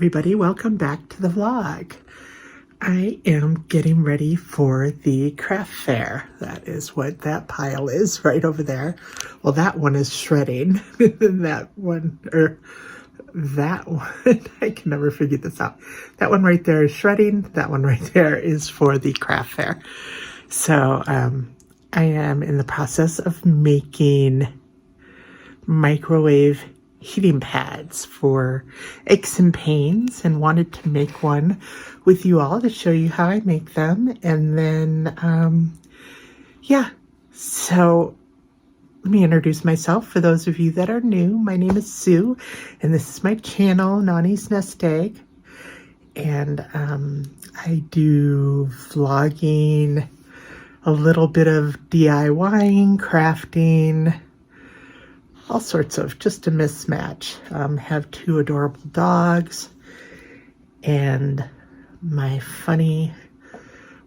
everybody, welcome back to the vlog. I am getting ready for the craft fair. That is what that pile is right over there. Well, that one is shredding. that one, I can never figure this out. That one right there is shredding. That one right there is for the craft fair. So I am in the process of making microwave heating pads for aches and pains, and wanted to make one with you all to show you how I make them. And then yeah, so let me introduce myself for those of you that are new. My name is Sue, and this is my channel, Nani's Nest Egg. And I do vlogging, a little bit of DIYing, crafting, all sorts of, just a mismatch. Have two adorable dogs and my funny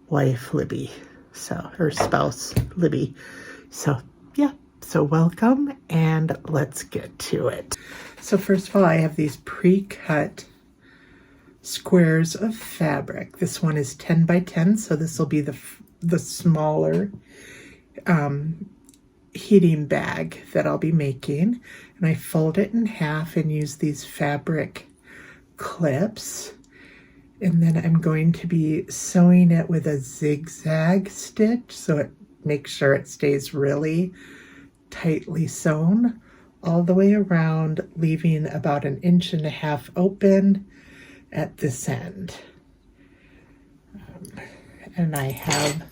wife, Libby. So, her spouse, Libby. So, yeah. So welcome, and let's get to it. So first of all, I have these pre-cut squares of fabric. This one is 10 by 10, so this will be the smaller heating bag that I'll be making. And I fold it in half and use these fabric clips. And then I'm going to be sewing it with a zigzag stitch so it makes sure it stays really tightly sewn all the way around, leaving about 1.5 inches open at this end. And I have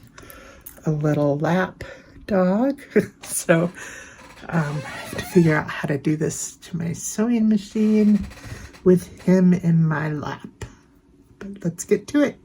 a little lap dog, so I have to figure out how to do this to my sewing machine with him in my lap. But let's get to it.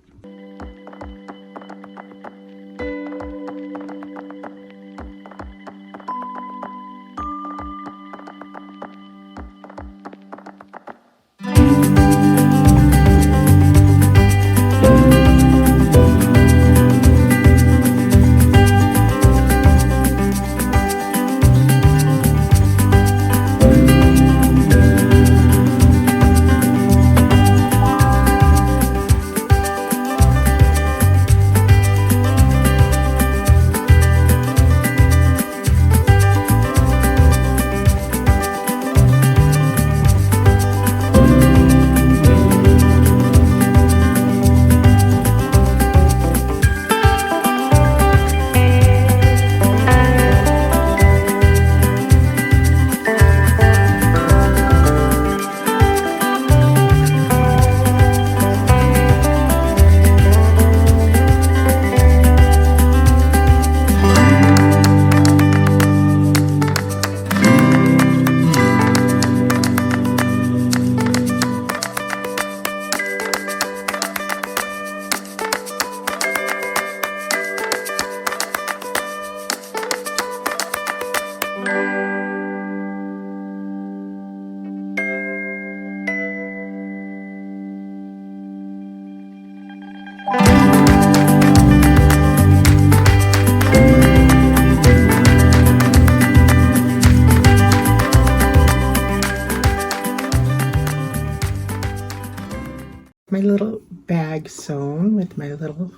My little bag sewn with my little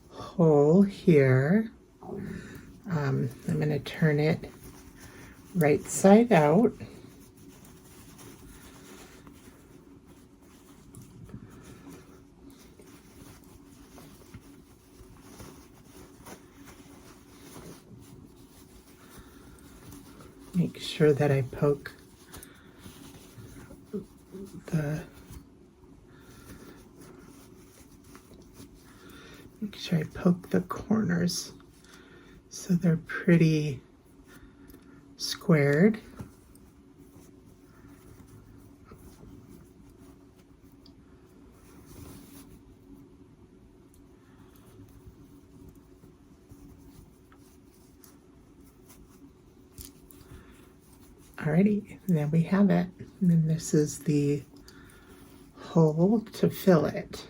hole here. I'm going to turn it right side out. Make sure that I poke the corners so they're pretty squared. Alrighty, and then we have it. And then this is the hole to fill it.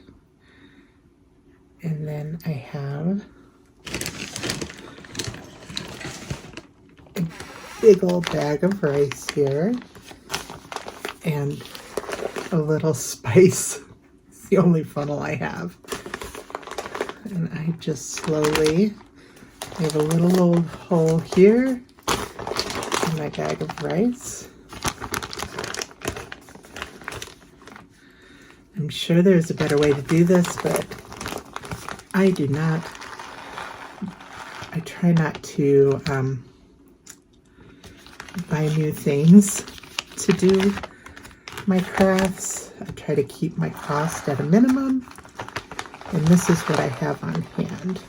And then I have a big old bag of rice here. And a little spice. It's the only funnel I have. And I just slowly, I have a little old hole here in my bag of rice. I'm sure there's a better way to do this, but I do not. I try not to buy new things to do my crafts. I try to keep my cost at a minimum, and this is what I have on hand.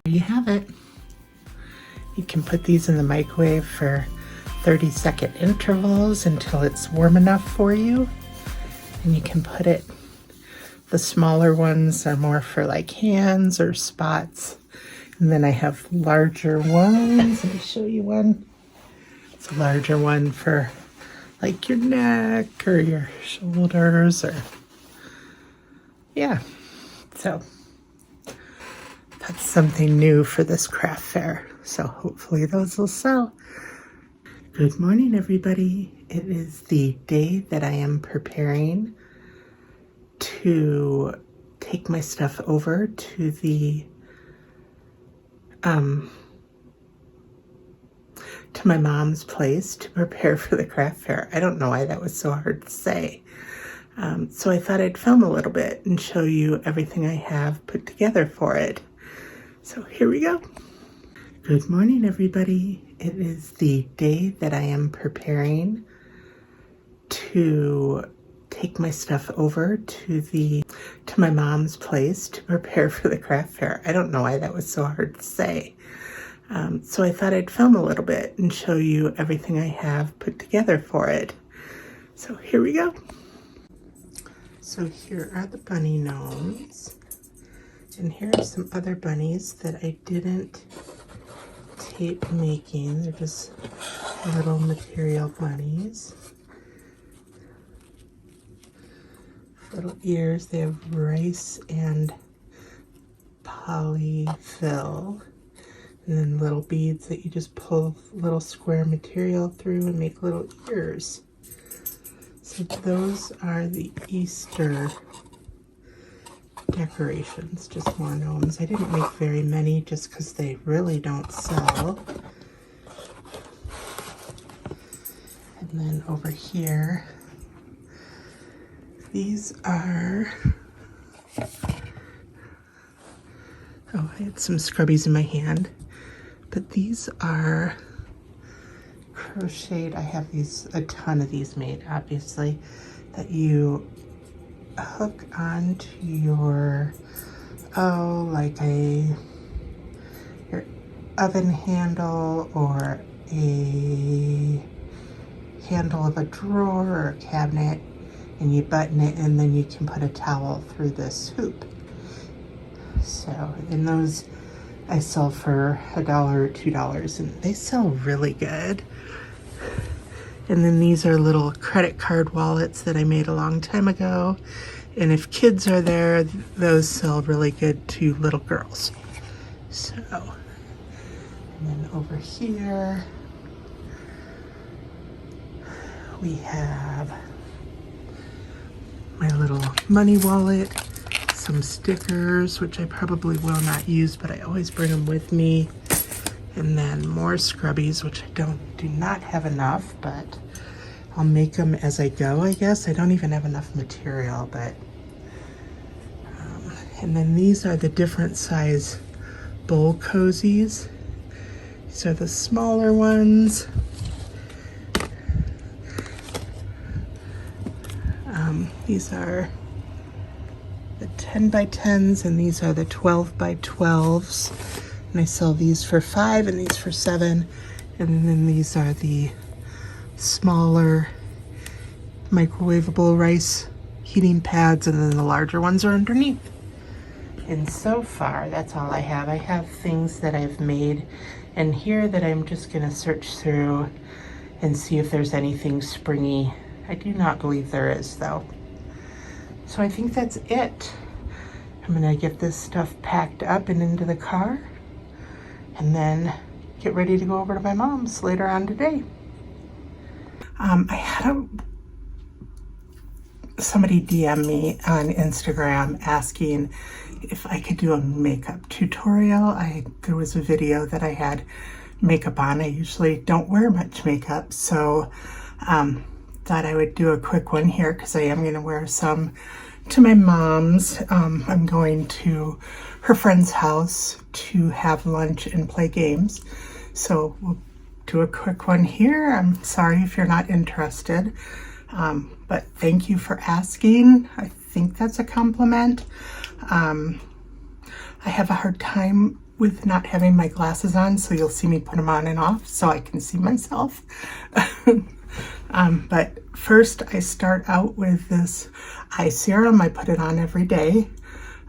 There you have it. You can put these in the microwave for 30-second intervals until it's warm enough for you. And you can put it, the smaller ones are more for like hands or spots. And then I have larger ones. Let me show you one. It's a larger one for like your neck or your shoulders or, yeah. So that's something new for this craft fair. So hopefully those will sell. Good morning, everybody. It is the day that I am preparing to take my stuff over to the to my mom's place to prepare for the craft fair. I don't know why that was so hard to say. So I thought I'd film a little bit and show you everything I have put together for it. So here we go. Good morning, everybody. It is the day that I am preparing to take my stuff over to my mom's place to prepare for the craft fair. I don't know why that was so hard to say. So I thought I'd film a little bit and show you everything I have put together for it. So here we go. So here are the bunny gnomes. And here are some other bunnies that I didn't tape making. They're just little material bunnies. Little ears. They have rice and polyfill. And then little beads that you just pull little square material through and make little ears. So those are the Easter decorations, just more gnomes. I didn't make very many just because they really don't sell. And then over here, these are, oh, I had some scrubbies in my hand, but these are crocheted. I have these, a ton of these made, obviously, that you hook onto your, oh, like your oven handle or a handle of a drawer or a cabinet, and you button it, and then you can put a towel through this hoop. So, and those I sell for $1 or $2, and they sell really good. And then these are little credit card wallets that I made a long time ago. And if kids are there, those sell really good to little girls. So, and then over here, we have my little money wallet, some stickers, which I probably will not use, but I always bring them with me. And then more scrubbies, which I do not have enough, but I'll make them as I go, I guess. I don't even have enough material, but and then these are the different size bowl cozies. These are the smaller ones. These are the 10 by 10s, and these are the 12 by 12s. And I sell these for $5 and these for $7. And then these are the smaller microwavable rice heating pads, and then the larger ones are underneath. And so far, that's all I have. I have things that I've made in here that I'm just gonna search through and see if there's anything springy. I do not believe there is, though. So I think that's it. I'm gonna get this stuff packed up and into the car, and then get ready to go over to my mom's later on today. I had somebody DM me on Instagram asking if I could do a makeup tutorial. There was a video that I had makeup on. I usually don't wear much makeup, so thought I would do a quick one here because I am going to wear some to my mom's. I'm going to her friend's house to have lunch and play games, so we'll do a quick one here. I'm sorry if you're not interested, but thank you for asking. I think that's a compliment. I have a hard time with not having my glasses on, so you'll see me put them on and off so I can see myself. But first I start out with this eye serum. I put it on every day.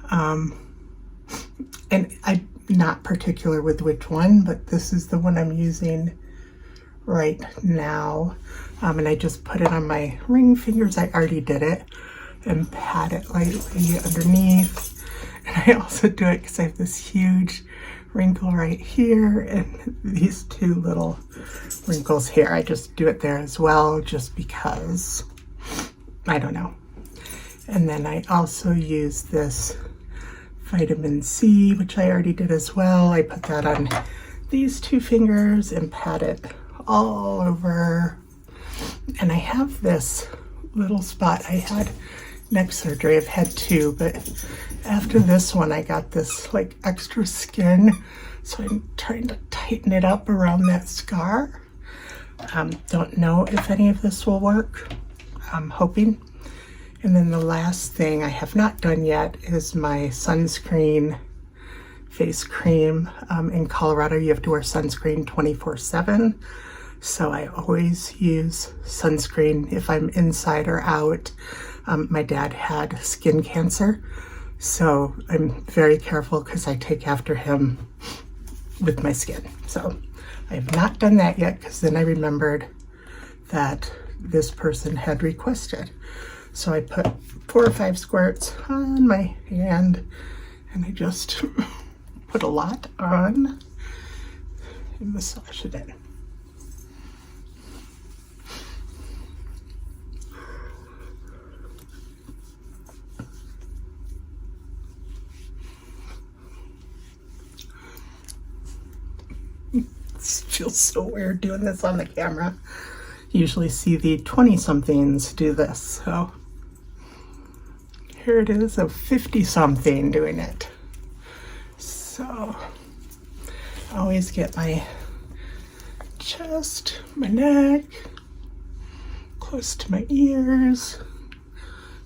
And I'm not particular with which one, but this is the one I'm using right now. And I just put it on my ring fingers. I already did it, and pat it lightly underneath. And I also do it because I have this huge wrinkle right here and these two little wrinkles here. I just do it there as well, just because, I don't know. And then I also use this vitamin C, which I already did as well. I put that on these two fingers and pat it all over. And I have this little spot. I had neck surgery. I've had two, but after this one, I got this like extra skin. So I'm trying to tighten it up around that scar. Don't know if any of this will work. I'm hoping. And then the last thing I have not done yet is my sunscreen face cream. In Colorado, you have to wear sunscreen 24/7. So I always use sunscreen if I'm inside or out. My dad had skin cancer, so I'm very careful because I take after him with my skin. So I have not done that yet because then I remembered that this person had requested. So I put 4 or 5 squirts on my hand, and I just put a lot on and massage it in. feels so weird doing this on the camera. Usually see the 20-somethings do this, so here it is, a 50-something doing it. So I always get my chest, my neck, close to my ears,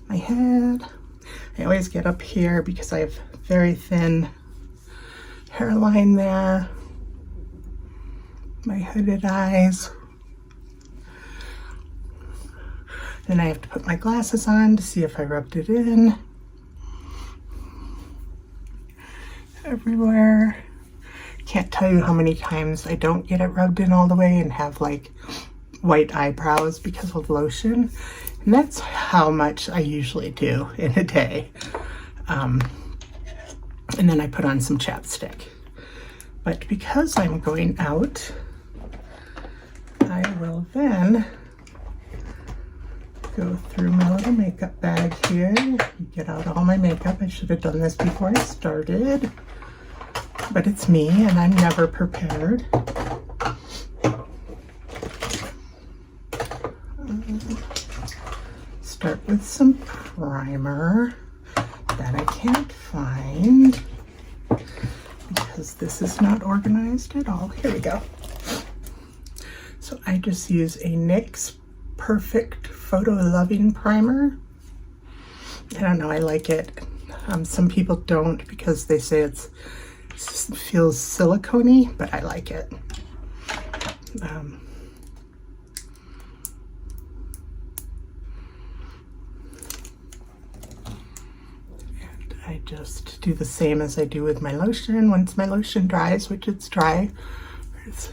my head. I always get up here because I have very thin hairline there, my hooded eyes. Then I have to put my glasses on to see if I rubbed it in. Everywhere. Can't tell you how many times I don't get it rubbed in all the way and have like white eyebrows because of lotion. And that's how much I usually do in a day. And then I put on some chapstick. But because I'm going out, I will then go through my little makeup bag here, get out all my makeup. I should have done this before I started, but it's me and I'm never prepared. Start with some primer that I can't find because this is not organized at all. Here we go. So I just use a NYX Perfect Photo Loving Primer. I don't know, I like it. Some people don't because they say it feels silicone-y, but I like it. And I just do the same as I do with my lotion. Once my lotion dries, which it's dry, just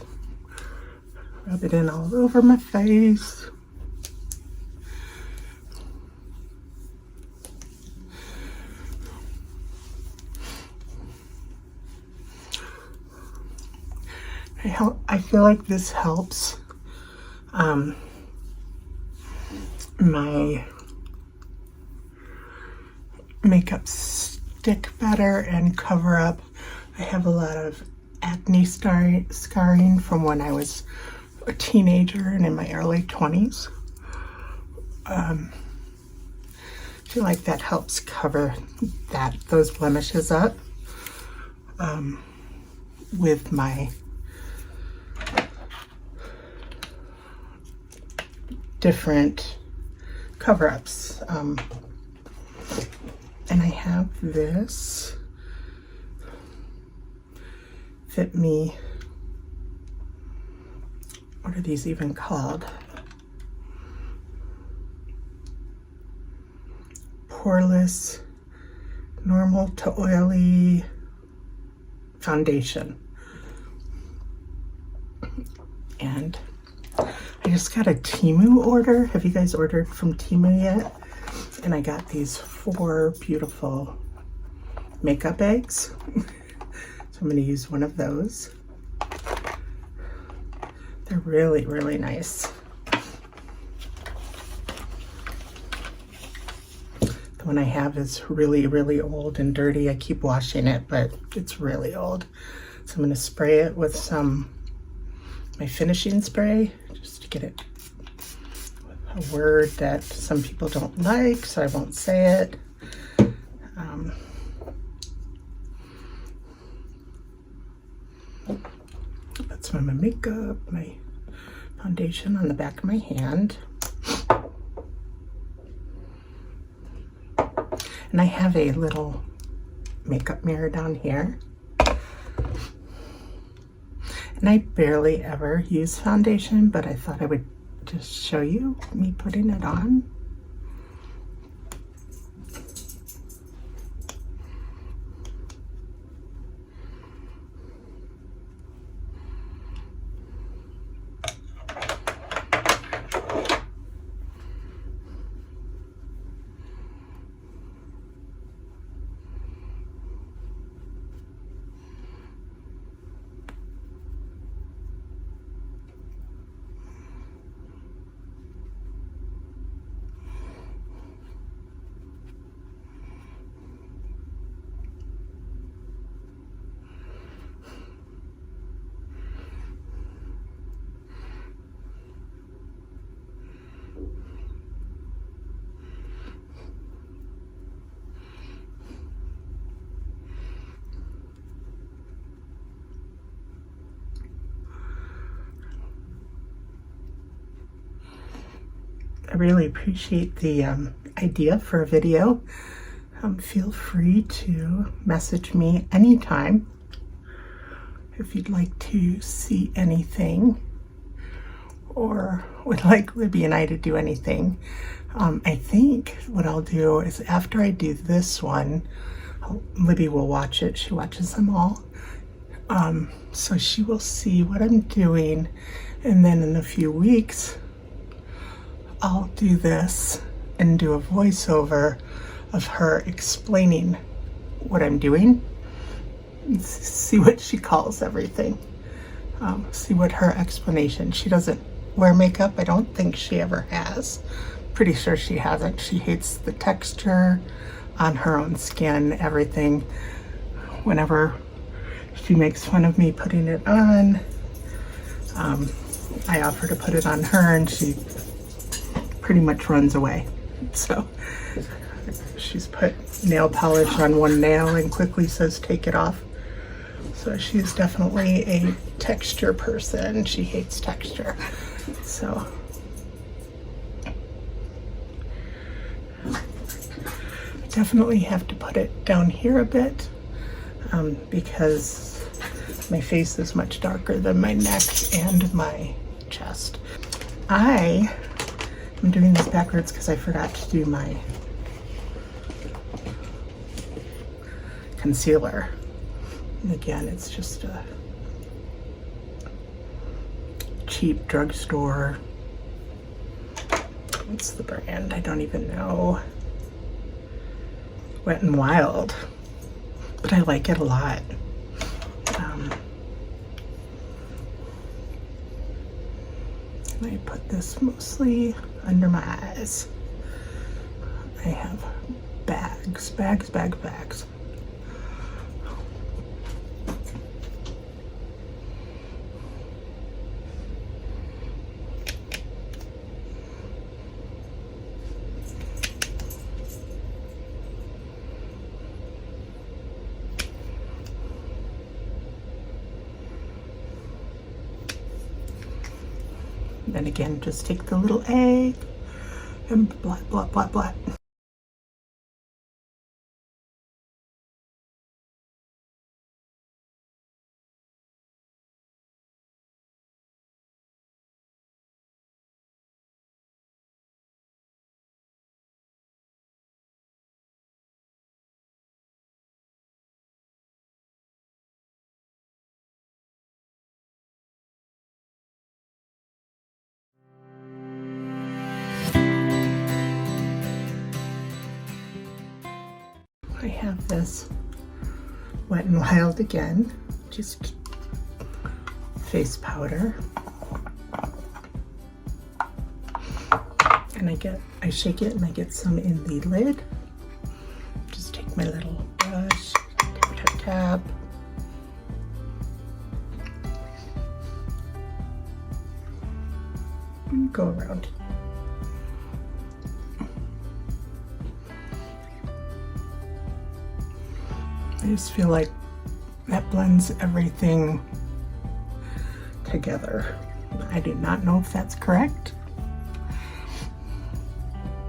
rub it in all over my face. I feel like this helps my makeup stick better and cover up. I have a lot of acne scarring from when I was a teenager and in my early 20s. I feel like that helps cover those blemishes up with my different cover-ups. And I have this Fit Me, what are these even called? Poreless, normal to oily foundation. And I just got a Temu order. Have you guys ordered from Temu yet? And I got these 4 beautiful makeup bags. So I'm going to use one of those. They're really, really nice. The one I have is really, really old and dirty. I keep washing it, but it's really old. So I'm going to spray it with my finishing spray, just to get it a word that some people don't like, so I won't say it. Put some of my makeup, my foundation on the back of my hand. And I have a little makeup mirror down here. And I barely ever use foundation, but I thought I would just show you me putting it on. I really appreciate the idea for a video. Feel free to message me anytime if you'd like to see anything or would like Libby and I to do anything. I think what I'll do is after I do this one, Libby will watch it. She watches them all. So she will see what I'm doing, and then in a few weeks I'll do this and do a voiceover of her explaining what I'm doing. See what she calls everything. See what her explanation. She doesn't wear makeup. I don't think she ever has. Pretty sure she hasn't. She hates the texture on her own skin, everything. Whenever she makes fun of me putting it on, I offer to put it on her and she pretty much runs away. So she's put nail polish on one nail and quickly says take it off. So she's definitely a texture person. She hates texture. So definitely have to put it down here a bit because my face is much darker than my neck and my chest. I'm doing this backwards because I forgot to do my concealer. And again, it's just a cheap drugstore. What's the brand? I don't even know. Wet n Wild, but I like it a lot. And I put this mostly under my eyes. I have bags. Then again, just take the little egg and blot, blot, blot, blot. I have this Wet n Wild again, just face powder. And I shake it and I get some in the lid. Just take my little brush, tap, tap, tap. And go around. I just feel like that blends everything together. I do not know if that's correct,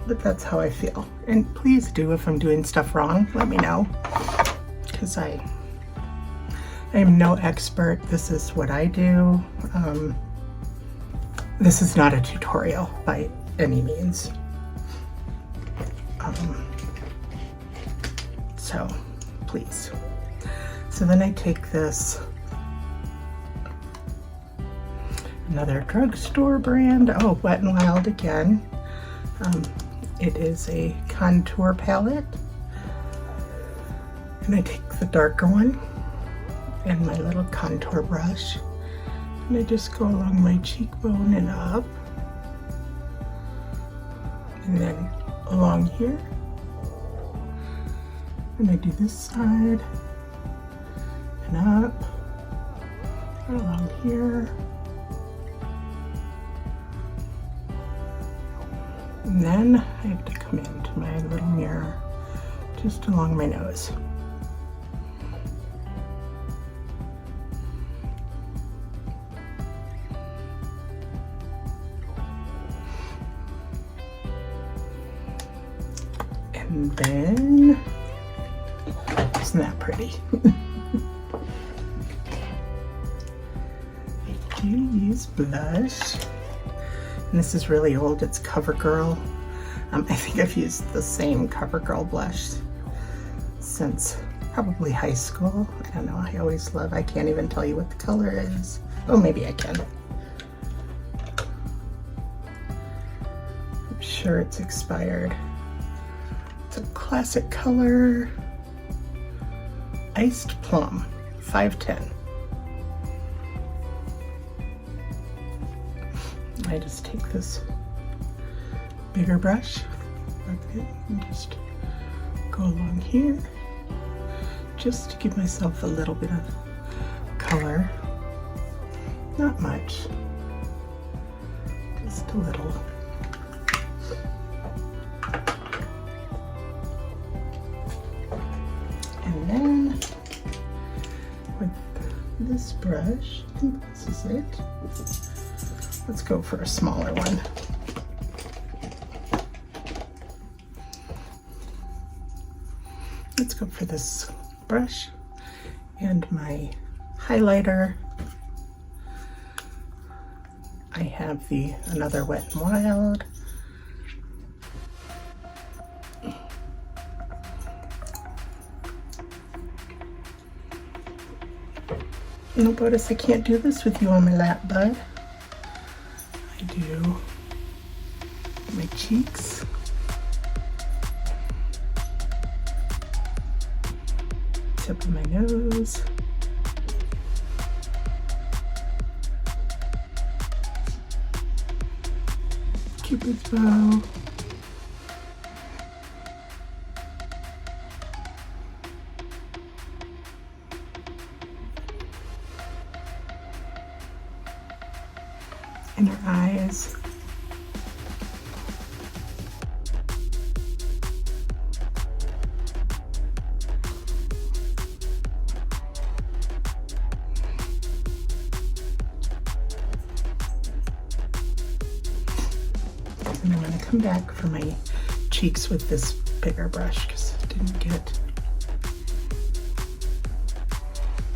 but that's how I feel. And please do, if I'm doing stuff wrong, let me know, because I am no expert. This is what I do. This is not a tutorial by any means. So please. So then I take this, another drugstore brand, oh, Wet n Wild again. It is a contour palette. And I take the darker one and my little contour brush. And I just go along my cheekbone and up. And then along here. And I do this side and up and along here. And then I have to come into my little mirror just along my nose. And then, isn't that pretty? I do use blush. And this is really old, it's CoverGirl. I think I've used the same CoverGirl blush since probably high school. I don't know, I always love, I can't even tell you what the color is. Oh, maybe I can. I'm sure it's expired. It's a classic color. Iced Plum, 510. I just take this bigger brush, okay, and just go along here, just to give myself a little bit of color. Not much, just a little. And then with this brush, I think this is it. Let's go for a smaller one. Let's go for this brush and my highlighter. I have another Wet n Wild. No, Botus, I can't do this with you on my lap, bud. I do my cheeks. Tip of my nose. Cupid's bow. And her eyes. And I'm going to come back for my cheeks with this bigger brush because it didn't get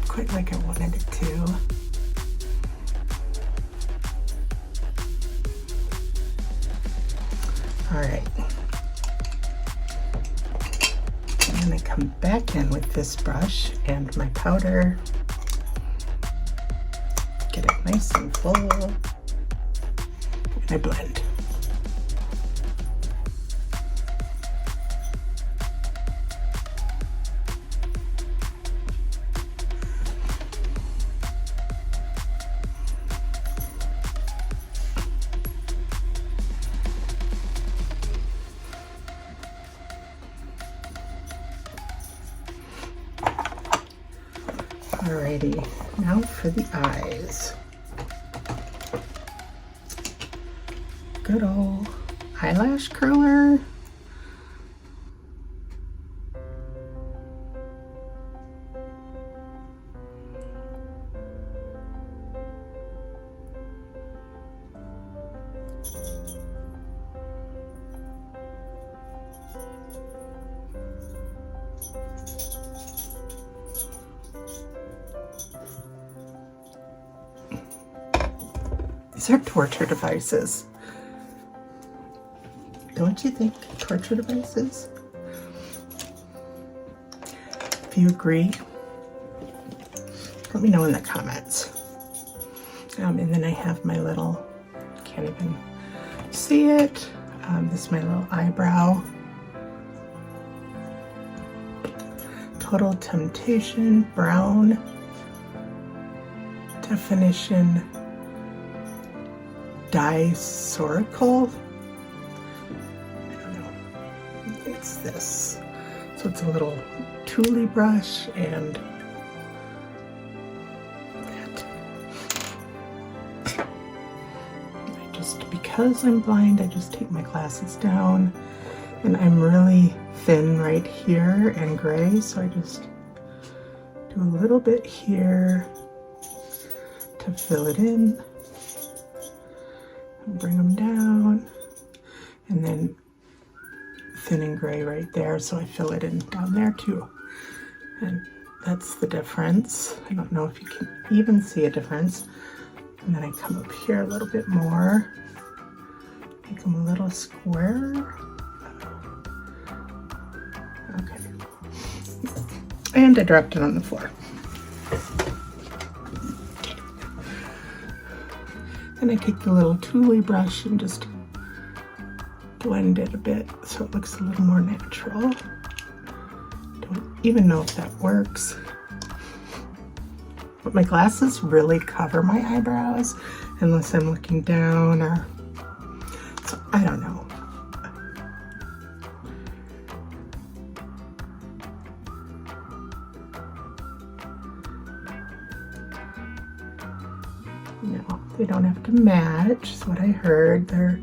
quite like I wanted it to. All right. I'm going to come back in with this brush and my powder. Get it nice and full. And I blend. Alrighty, now for the eyes. Good old eyelash curler. These are torture devices. Don't you think? Torture devices? If you agree, let me know in the comments. And then I have my little, can't even see it. This is my little eyebrow. Total Temptation Brown Definition Disorical. I don't know. It's this. So it's a little Thule brush and that. Because I'm blind, I just take my glasses down, and I'm really thin right here and gray, so I just do a little bit here to fill it in. Bring them down, and then thin and gray right there, so I fill it in down there too. And that's the difference. I don't know if you can even see a difference. And then I come up here a little bit more, make them a little square. Okay. And I dropped it on the floor. Okay. Then I take the little Thule brush and just blend it a bit so it looks a little more natural. Don't even know if that works. But my glasses really cover my eyebrows unless I'm looking down, or so I don't know. No, they don't have to match, is what I heard. They're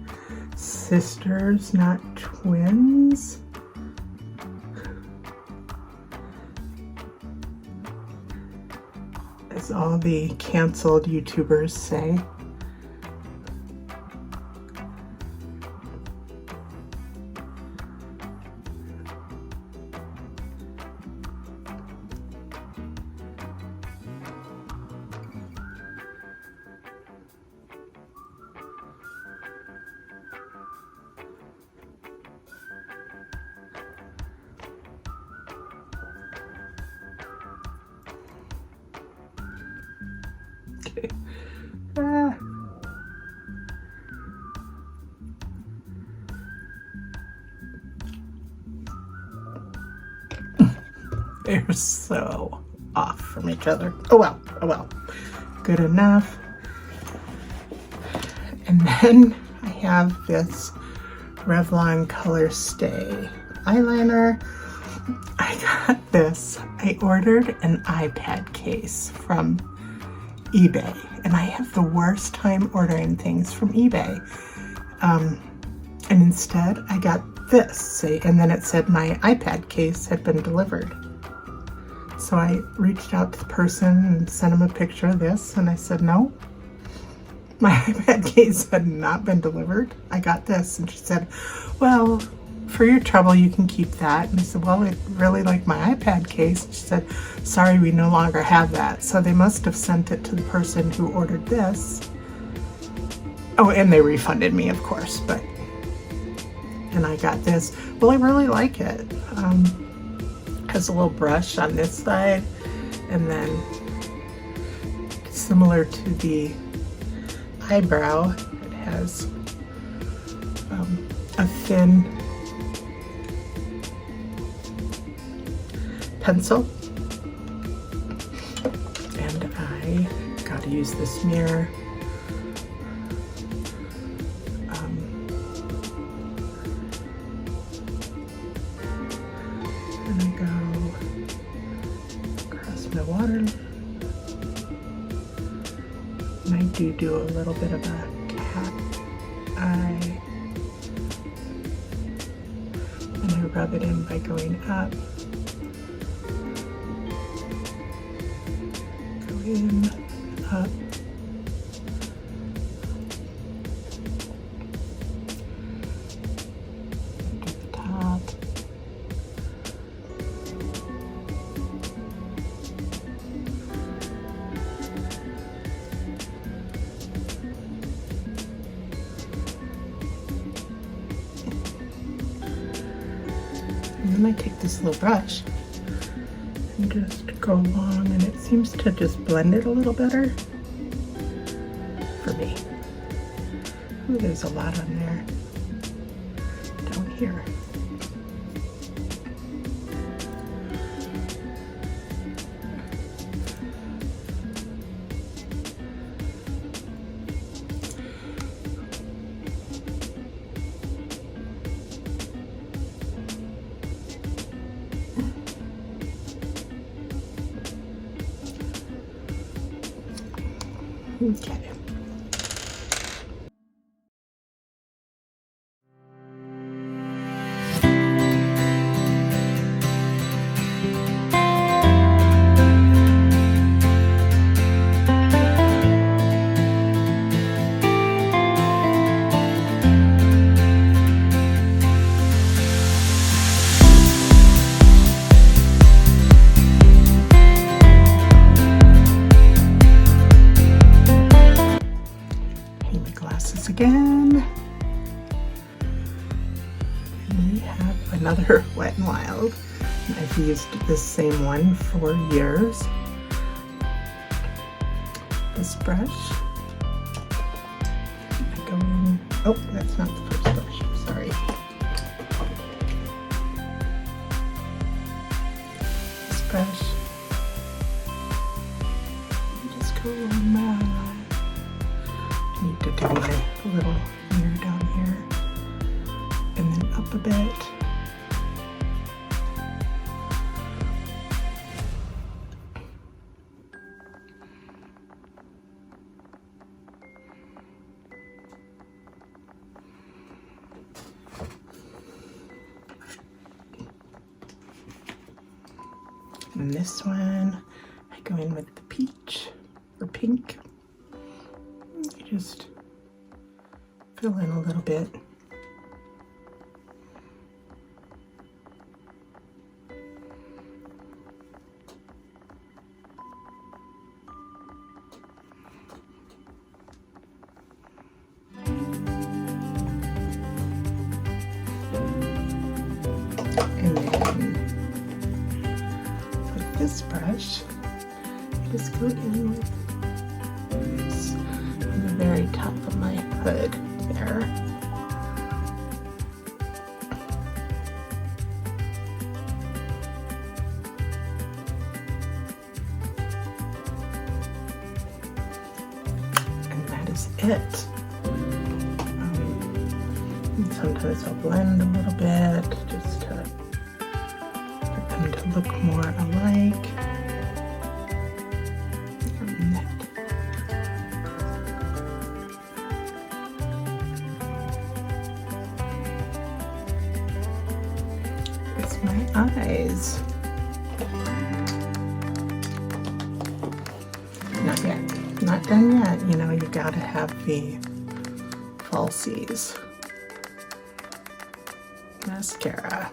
sisters, not twins. As all the canceled YouTubers say. Okay. They're so off from each other. Oh well, oh well. Good enough. And then I have this Revlon Color Stay eyeliner. I got this. I ordered an iPad case from eBay, and I have the worst time ordering things from eBay. And instead I got this, and then it said my iPad case had been delivered. So I reached out to the person and sent him a picture of this, and I said, no, my iPad case had not been delivered. I got this. And she said, well, for your trouble, you can keep that. And I said, well, I really like my iPad case. She said, sorry, we no longer have that. So they must have sent it to the person who ordered this. Oh, and they refunded me, of course, but, and I got this. Well, I really like it. Has a little brush on this side, and then similar to the eyebrow, it has a thin pencil, and I gotta use this mirror. And I go across my water, and I do a little bit of a cat eye, and I rub it in by going up. In, up, to the top, and then I take this little brush and just go along, and it seems to just blend it a little better for me. Ooh, there's a lot on there down here. Okay. another Wet n Wild. I've used this same one for years. This brush, I go in, oh, that's not the first brush, sorry. This brush, just go on my eye. I need to do my little mirror down here, and then up a bit. And this one, I go in with the peach or pink. You just fill in a little bit. And then this brush, I just go in with this on the very top of my hood there. And that is it. And sometimes I'll blend a little bit just to get them to look more alike. It's my eyes. Not yet. Not done yet. You know, you gotta have the falsies. Mascara.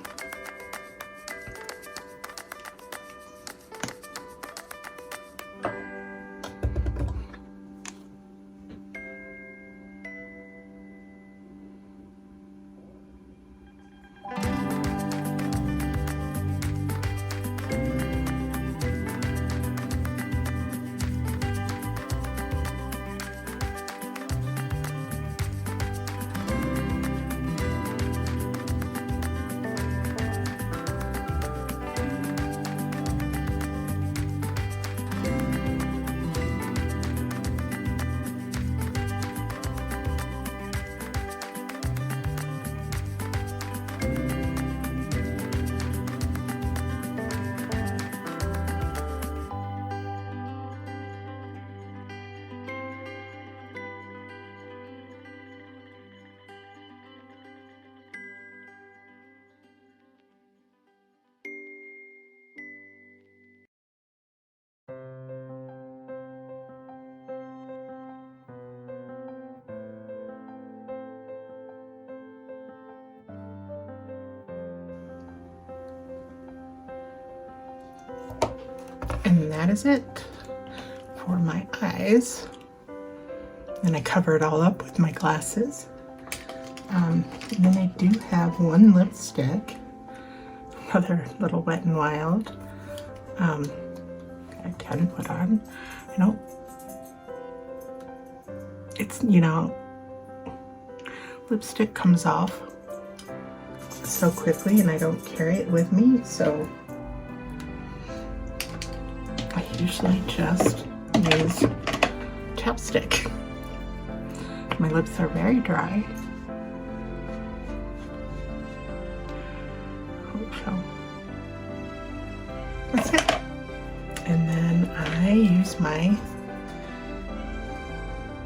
And that is it for my eyes. And I cover it all up with my glasses. And then I do have one lipstick, another little Wet n Wild. I can put on. I don't, it's, you know, lipstick comes off so quickly and I don't carry it with me, so I usually just use chapstick. My lips are very dry. Hope so. That's it. And then I use my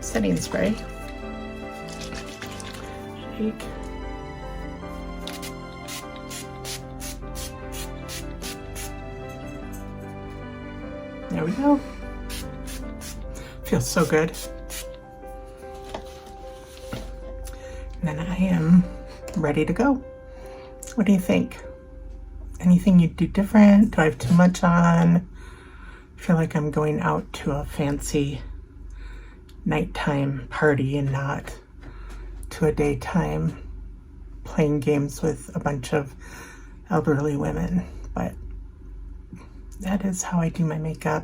setting spray. Shake. There we go. Feels so good. And then I am ready to go. What do you think? Anything you'd do different? Do I have too much on? I feel like I'm going out to a fancy nighttime party and not to a daytime playing games with a bunch of elderly women, but that is how I do my makeup.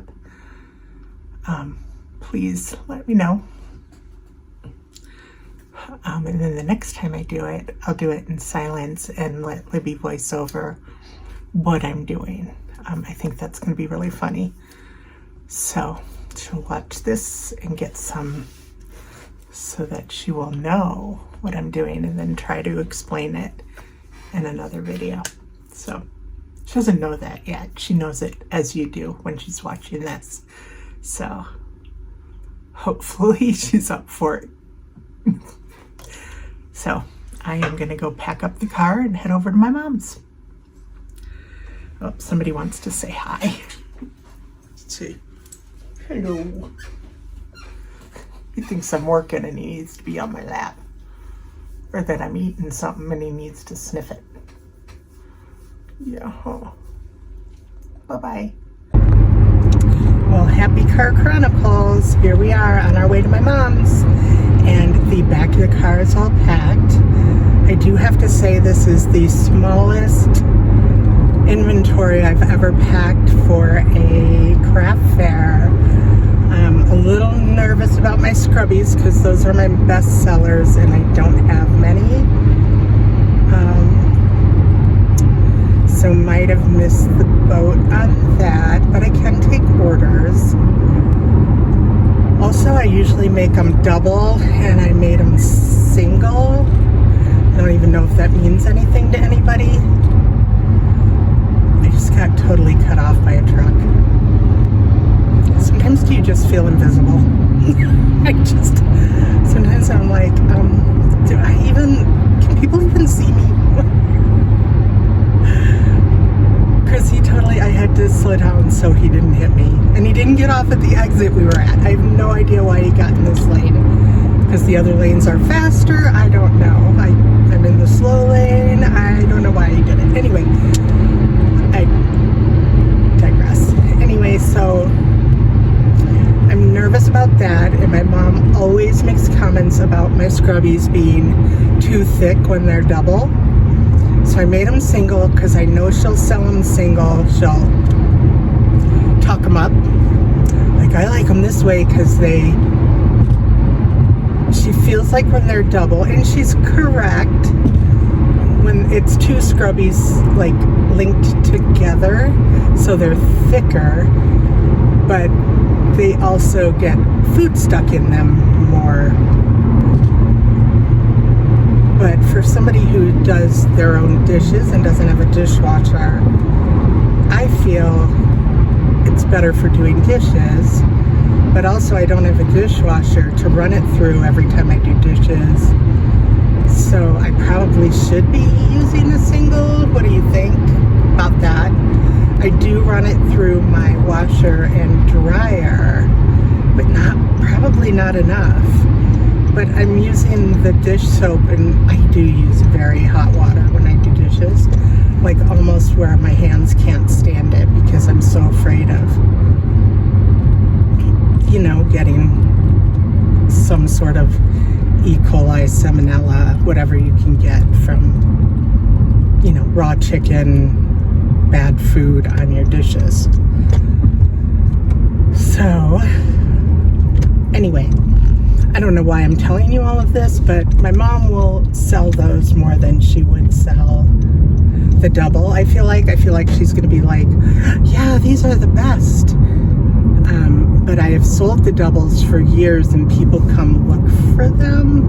Please let me know. And then the next time I do it, I'll do it in silence and let Libby voice over what I'm doing. I think that's going to be really funny. So she'll watch this and get some so that she will know what I'm doing and then try to explain it in another video. So she doesn't know that yet. She knows it as you do when she's watching this. So hopefully she's up for it. So I am going to go pack up the car and head over to my mom's. Oh, somebody wants to say hi. Let's see. Hello. He thinks I'm working and he needs to be on my lap. Or that I'm eating something and he needs to sniff it. Yeah. Huh. Bye-bye. Well, happy Car Chronicles. Here we are on our way to my mom's. And the back of the car is all packed. I do have to say this is the smallest inventory I've ever packed for a craft fair. I'm a little nervous about my scrubbies because those are my best sellers and I don't have many. So might have missed the boat on that, but I can take orders. Also, I usually make them double, and I made them single. I don't even know if that means anything to anybody. I just got totally cut off by a truck. Sometimes do you just feel invisible? Sometimes I'm like, can people even see me? Because I had to slow down so he didn't hit me. And he didn't get off at the exit we were at. I have no idea why he got in this lane. Because the other lanes are faster? I don't know. I'm in the slow lane. I don't know why he did it. Anyway, I digress. Anyway, so I'm nervous about that. And my mom always makes comments about my scrubbies being too thick when they're double. So I made them single because I know she'll sell them single. She'll tuck them up. Like, I like them this way because she feels like when they're double, and she's correct, when it's two scrubbies like linked together, so they're thicker, but they also get food stuck in them more. But for somebody who does their own dishes and doesn't have a dishwasher, I feel it's better for doing dishes. But also I don't have a dishwasher to run it through every time I do dishes. So I probably should be using a single. What do you think about that? I do run it through my washer and dryer, but probably not enough. But I'm using the dish soap, and I do use very hot water when I do dishes, like almost where my hands can't stand it because I'm so afraid of, getting some sort of E. coli, salmonella, whatever you can get from, raw chicken, bad food on your dishes. So, anyway. I don't know why I'm telling you all of this, but my mom will sell those more than she would sell the double. I feel like she's going to be like, yeah, these are the best. But I have sold the doubles for years and people come look for them.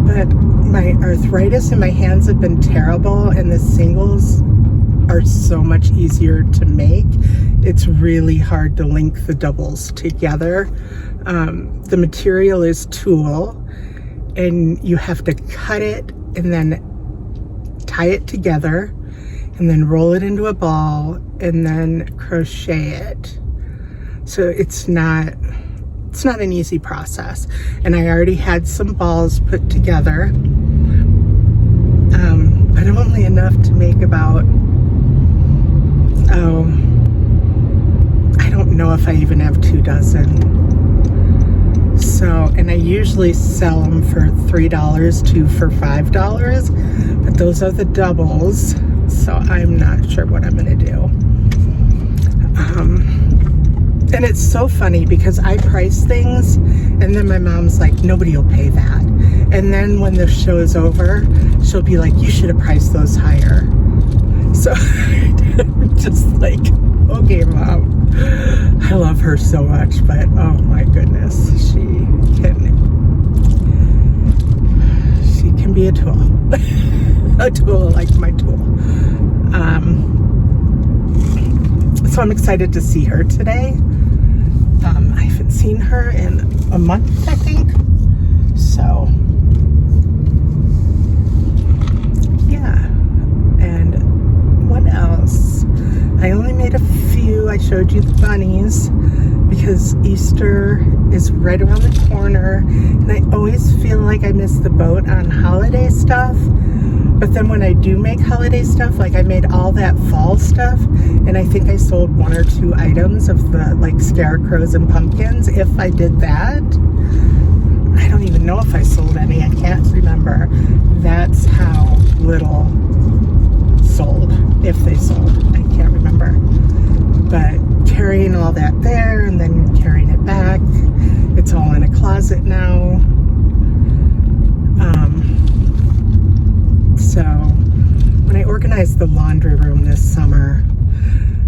But my arthritis in my hands have been terrible, and the singles are so much easier to make. It's really hard to link the doubles together. The material is tulle, and you have to cut it and then tie it together and then roll it into a ball and then crochet it. So it's not an easy process. And I already had some balls put together, but only enough to make about, I don't know if I even have 2 dozen. So, and I usually sell them for $3, 2 for $5, but those are the doubles, so I'm not sure what I'm gonna do. And it's so funny because I price things and then my mom's like, nobody will pay that. And then when the show is over, she'll be like, you should have priced those higher. So I'm just like, okay, Mom. I love her so much, but oh my goodness, she can be a tool. A tool like my tool. So I'm excited to see her today. I haven't seen her in a month, I think. So, yeah. And what else? I only made a few. I showed you the bunnies because Easter is right around the corner. And I always feel like I miss the boat on holiday stuff. But then when I do make holiday stuff, like I made all that fall stuff, and I think I sold 1 or 2 items of the like scarecrows and pumpkins. If I did that, I don't even know if I sold any. I can't remember. That's how little sold, if they sold. I can't remember. But carrying all that there and then carrying it back, it's all in a closet now. So when I organized the laundry room this summer,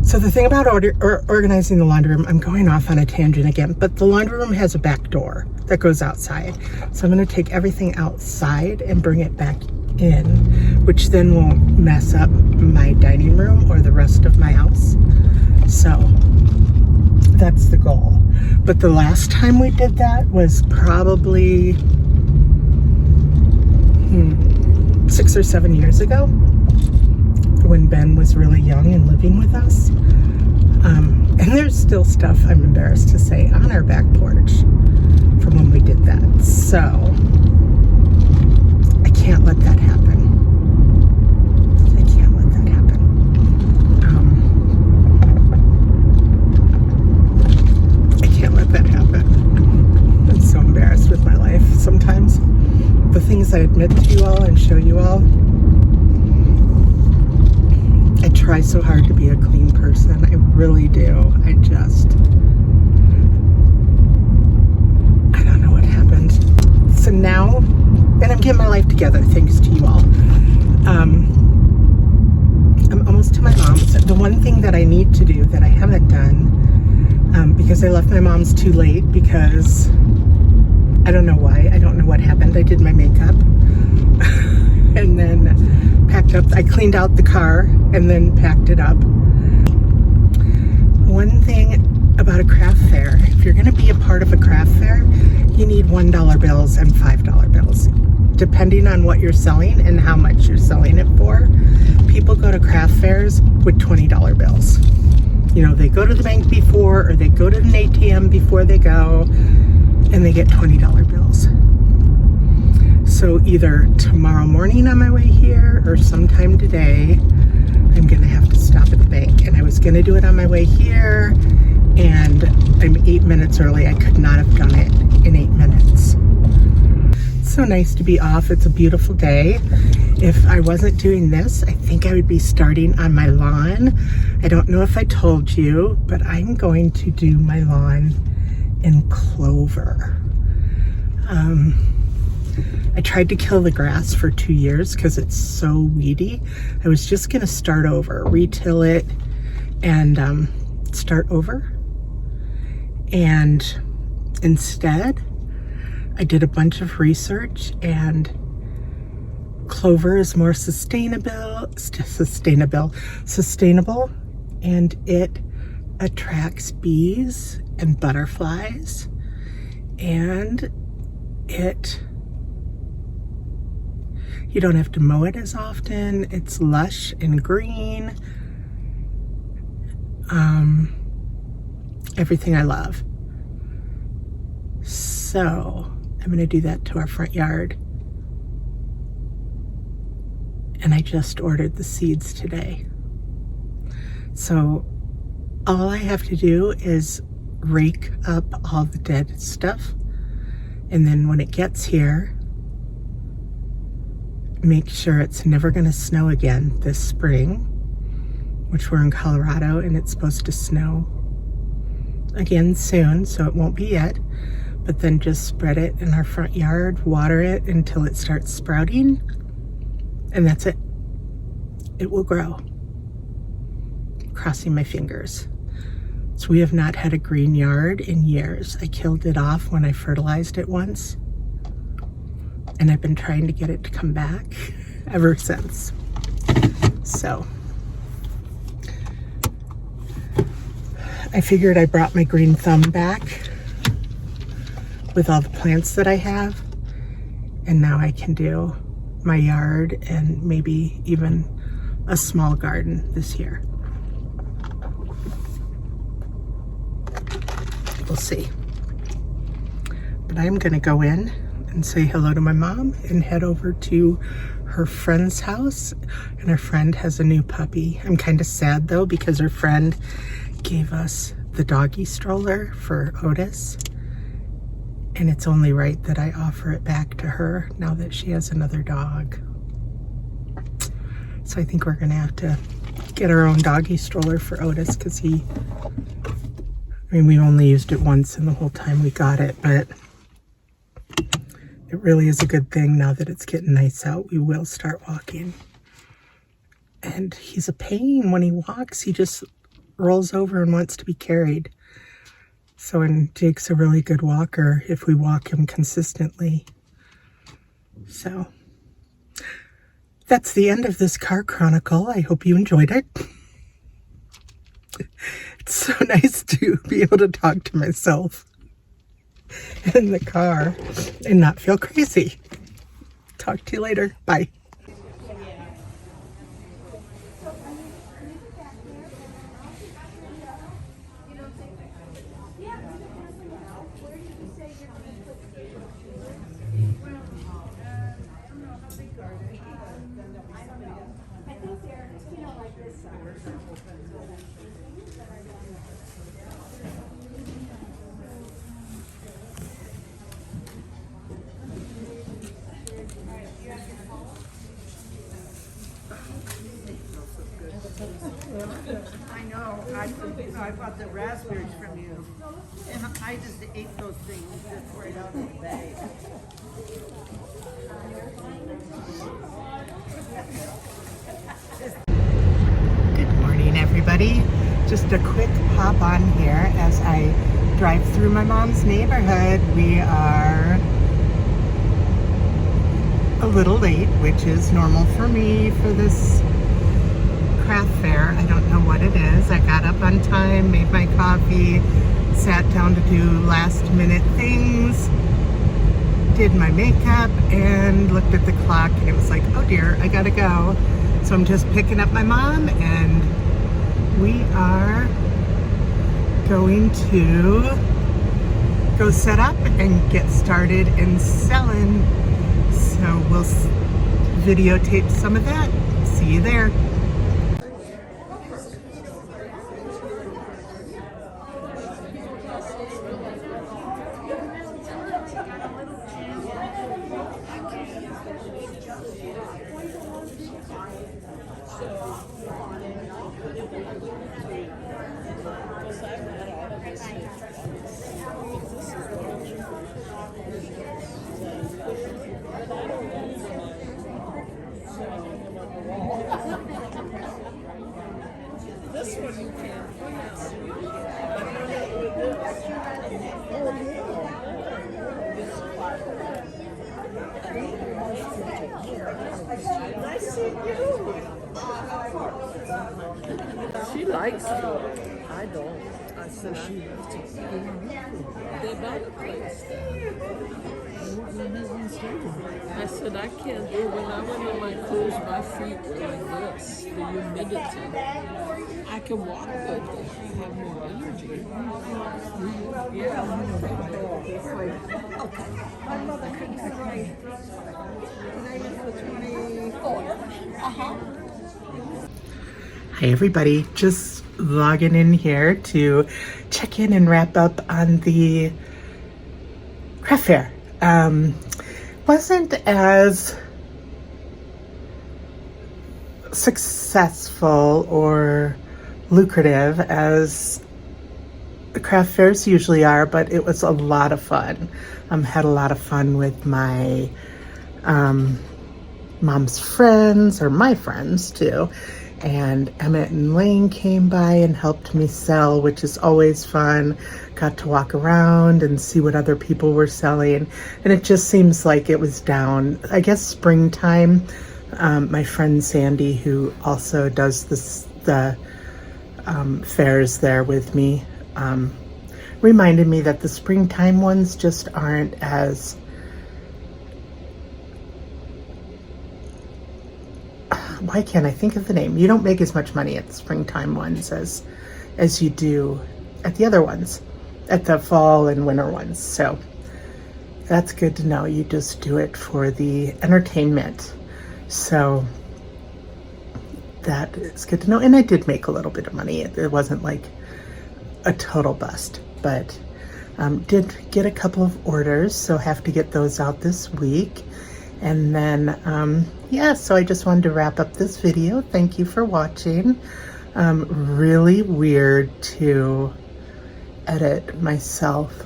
so the thing about organizing the laundry room, I'm going off on a tangent again, but the laundry room has a back door that goes outside. So I'm going to take everything outside and bring it back in, which then won't mess up my dining room or the rest of my house. So that's the goal. But the last time we did that was probably 6 or 7 years ago when Ben was really young and living with us. And there's still stuff, I'm embarrassed to say, on our back porch from when we did that. So I can't let that happen. I can't let that happen. I can't let that happen. I'm so embarrassed with my life sometimes. The things I admit to you all and show you all. I try so hard to be a clean person. I really do. I don't know what happened. So now, and I'm getting my life together thanks to you all. I'm almost to my mom's. The one thing that I need to do that I haven't done, because I left my mom's too late because I don't know why. I don't know what happened. I did my makeup and then packed up. I cleaned out the car and then packed it up. One thing about a craft fair, if you're going to be a part of a craft fair, you need $1 bills and $5 bills, depending on what you're selling and how much you're selling it for. People go to craft fairs with $20 bills. You know, they go to the bank before, or they go to an ATM before they go, and they get $20 bills. So either tomorrow morning on my way here or sometime today, I'm gonna have to stop at the bank. And I was gonna do it on my way here, and I'm 8 minutes early. I could not have done it in 8 minutes. It's so nice to be off. It's a beautiful day. If I wasn't doing this, I think I would be starting on my lawn. I don't know if I told you, but I'm going to do my lawn in clover. I tried to kill the grass for 2 years because it's so weedy. I was just gonna start over, retill it, and start over. And instead, I did a bunch of research, and clover is more sustainable, and it attracts bees and butterflies, and you don't have to mow it as often. It's lush and green. Everything I love. So I'm gonna do that to our front yard. And I just ordered the seeds today. So all I have to do is rake up all the dead stuff And then when it gets here, make sure it's never going to snow again this spring, which we're in Colorado, and it's supposed to snow again soon, so it won't be yet. But then just spread it in our front yard, water it until it starts sprouting, and that's it. It will grow. Crossing my fingers. So we have not had a green yard in years. I killed it off when I fertilized it once, and I've been trying to get it to come back ever since. So I figured I brought my green thumb back with all the plants that I have, and now I can do my yard and maybe even a small garden this year. We'll see. But I'm gonna go in and say hello to my mom and head over to her friend's house. And her friend has a new puppy. I'm kind of sad though, because her friend gave us the doggy stroller for Otis, and it's only right that I offer it back to her now that she has another dog. So I think we're gonna have to get our own doggy stroller for Otis, because we only used it once in the whole time we got it, but it really is a good thing now that it's getting nice out. We will start walking. And he's a pain when he walks. He just rolls over and wants to be carried. So, and Jake's a really good walker if we walk him consistently. So that's the end of this car chronicle. I hope you enjoyed it. It's so nice to be able to talk to myself in the car and not feel crazy. Talk to you later. Bye. I know. I bought the raspberries from you, and I just ate those things just right out of the bag. Good morning, everybody. Just a quick pop on here as I drive through my mom's neighborhood. We are a little late, which is normal for me for this craft fair. I don't know what it is. I got up on time, made my coffee, sat down to do last minute things, did my makeup, and looked at the clock, and it was like, oh dear, I gotta go. So I'm just picking up my mom, and we are going to go set up and get started in selling. So we'll videotape some of that. See you there. This one you can. I see you. She likes it. I don't. I said she loves it. They bought a place there. I said I can't do when I went on my cruise, my feet were like this, the humidity. I can walk good, I have more energy. Okay. My mother couldn't say. Today is the 24th. Hi everybody, just logging in here to check in and wrap up on the craft fair. wasn't as successful or lucrative as the craft fairs usually are, but it was a lot of fun. Had a lot of fun with my mom's friends, or my friends too. And Emmett and Lane came by and helped me sell, which is always fun. Got to walk around and see what other people were selling. And it just seems like it was down, I guess, springtime. My friend Sandy, who also does the fairs there with me, reminded me that the springtime ones just aren't as why can't I think of the name? You don't make as much money at the springtime ones as you do at the other ones, at the fall and winter ones. So that's good to know. You just do it for the entertainment. So that is good to know. And I did make a little bit of money. It wasn't like a total bust, but did get a couple of orders, so have to get those out this week. And then, yeah, so I just wanted to wrap up this video. Thank you for watching. Really weird to edit myself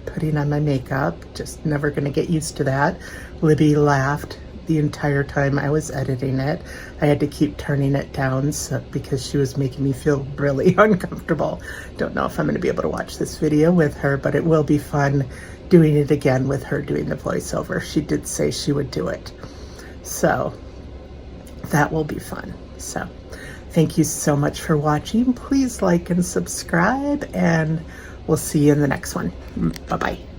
putting on my makeup. Just never gonna get used to that. Libby laughed the entire time I was editing it. I had to keep turning it down because she was making me feel really uncomfortable. Don't know if I'm gonna be able to watch this video with her, but it will be fun doing it again with her doing the voiceover. She did say she would do it. So that will be fun. So thank you so much for watching. Please like and subscribe, and we'll see you in the next one. Bye-bye.